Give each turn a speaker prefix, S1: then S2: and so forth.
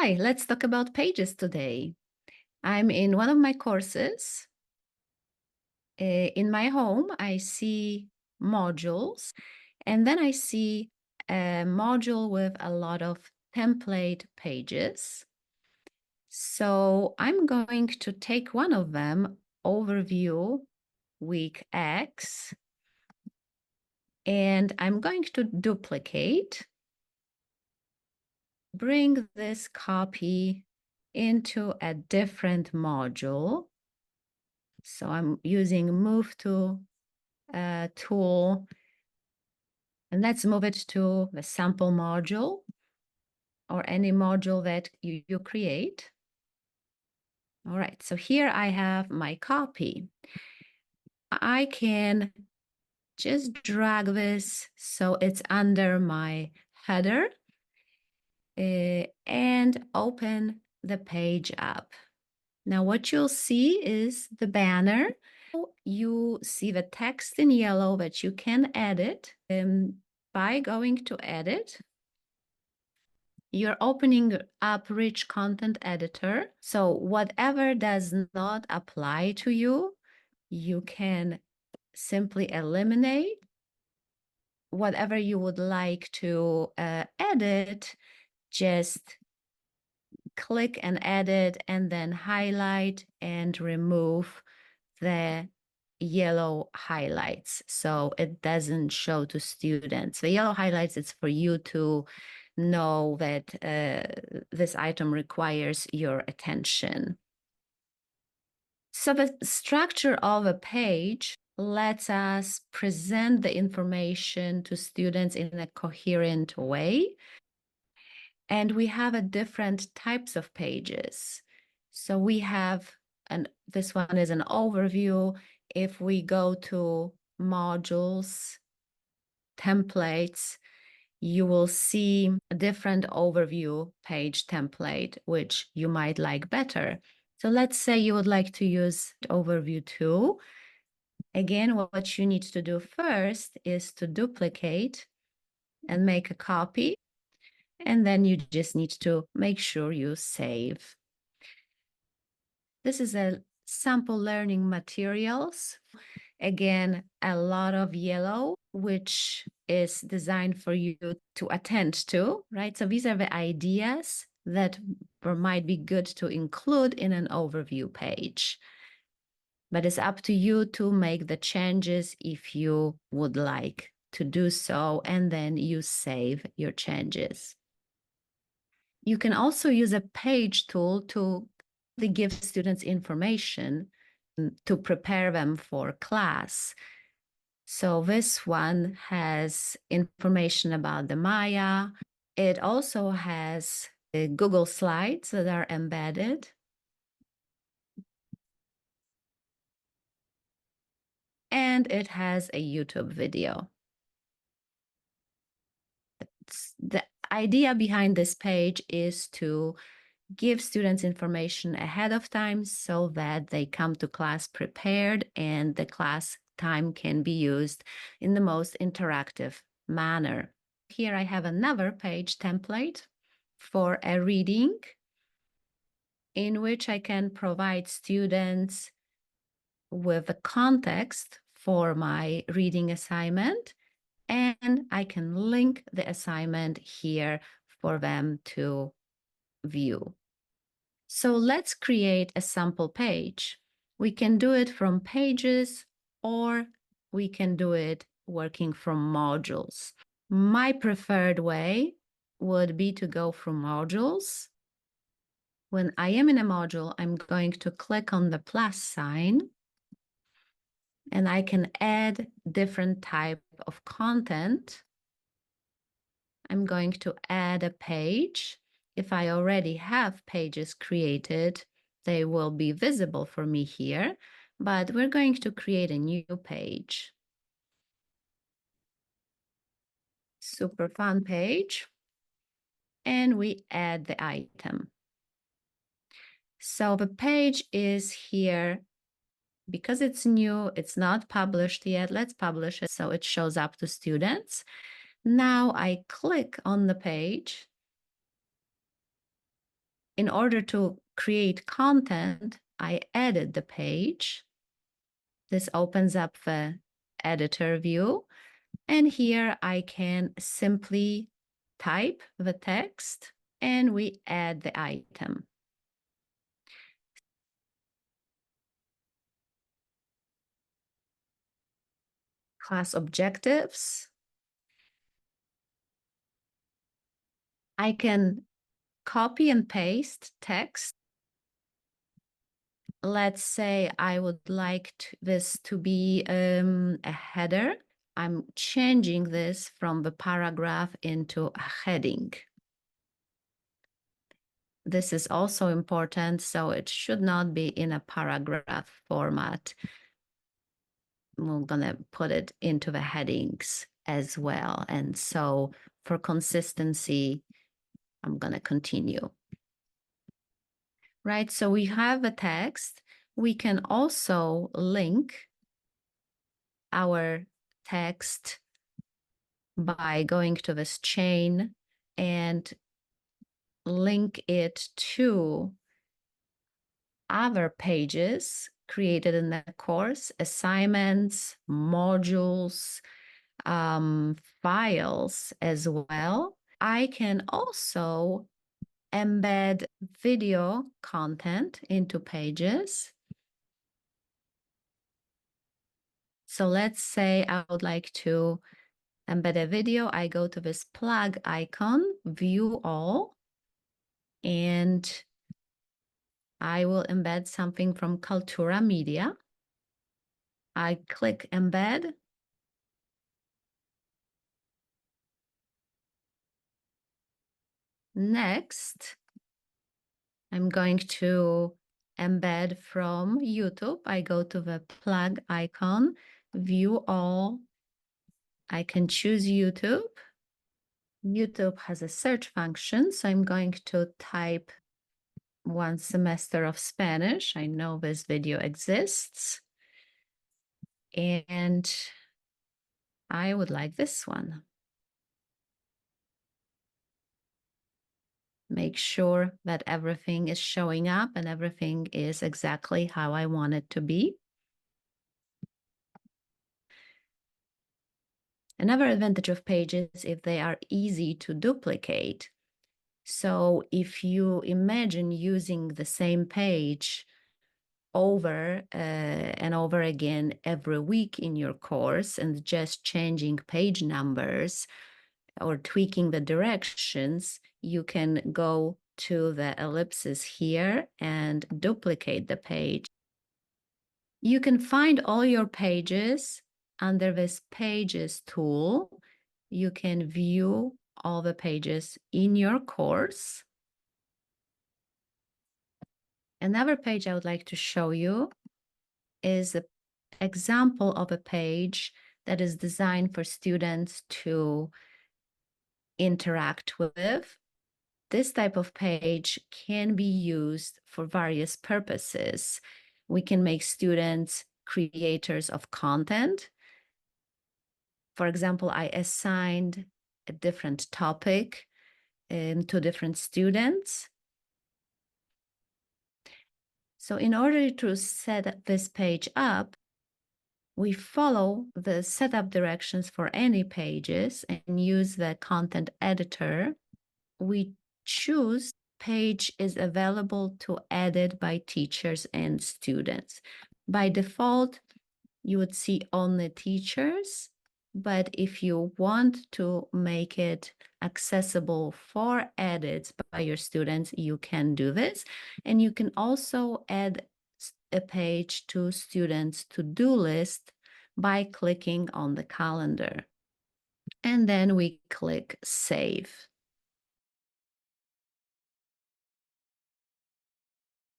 S1: Hi, let's talk about pages today. I'm in one of my courses. In my home, I see modules, and then I see a module with a lot of template pages. So I'm going to take one of them, Overview Week X, and I'm going to duplicate, bring this copy into a different module. So I'm using Move to tool, and let's move it to the sample module or any module that you create. All right, so here I have my copy. I can just drag this so it's under my header and open the page up. Now what you'll see is the banner. You see the text in yellow that you can edit. By going to edit, you're opening up rich content editor. So whatever does not apply to you, you can simply eliminate. Whatever you would like to edit, just click and edit and then highlight and remove the yellow highlights so it doesn't show to students. The yellow highlights, it's for you to know that this item requires your attention. So the structure of a page lets us present the information to students in a coherent way. And we have a different types of pages. So we have, and this one is an overview. If we go to modules, templates, you will see a different overview page template, which you might like better. So let's say you would like to use overview 2. Again, what you need to do first is to duplicate and make a copy. And then you just need to make sure you save. This is a sample learning materials. Again, a lot of yellow, which is designed for you to attend to, right? So these are the ideas that might be good to include in an overview page. But it's up to you to make the changes if you would like to do so, and then you save your changes. You can also use a page tool to give students information to prepare them for class. So this one has information about the Maya. It also has Google Slides that are embedded. And it has a YouTube video. The idea behind this page is to give students information ahead of time so that they come to class prepared and the class time can be used in the most interactive manner. Here I have another page template for a reading in which I can provide students with the context for my reading assignment, and I can link the assignment here for them to view. So let's create a sample page. We can do it from pages, or we can do it working from modules. My preferred way would be to go from modules. When I am in a module, I'm going to click on the plus sign, and I can add different type of content. I'm going to add a page. If I already have pages created, they will be visible for me here, but we're going to create a new page. Super fun page. And we add the item. So the page is here. Because it's new, it's not published yet. Let's publish it so it shows up to students. Now I click on the page. In order to create content, I edit the page. This opens up the editor view. And here I can simply type the text and we add the item. Class objectives. I can copy and paste text. Let's say I would like this to be a header. I'm changing this from the paragraph into a heading. This is also important, so it should not be in a paragraph format. We're gonna put it into the headings as well. And so for consistency, I'm gonna continue. Right, so we have a text. We can also link our text by going to this chain and link it to other pages created in the course, assignments, modules, files as well. I can also embed video content into pages. So let's say I would like to embed a video. I go to this plug icon, view all, and I will embed something from Kaltura Media. I click embed. Next, I'm going to embed from YouTube. I go to the plug icon, view all. I can choose YouTube. YouTube has a search function, so I'm going to type 1 semester of Spanish. I know this video exists. And I would like this one. Make sure that everything is showing up and everything is exactly how I want it to be. Another advantage of pages is if they are easy to duplicate. So if you imagine using the same page over and over again every week in your course and just changing page numbers or tweaking the directions, you can go to the ellipsis here and duplicate the page. You can find all your pages under this Pages tool. You can view all the pages in your course. Another page I would like to show you is an example of a page that is designed for students to interact with. This type of page can be used for various purposes. We can make students creators of content. For example, I assigned a different topic to different students. So in order to set this page up, we follow the setup directions for any pages and use the content editor. We choose page is available to edit by teachers and students. By default, you would see only teachers, but if you want to make it accessible for edits by your students, you can do this. And you can also add a page to students' to-do list by clicking on the calendar. And then we click Save.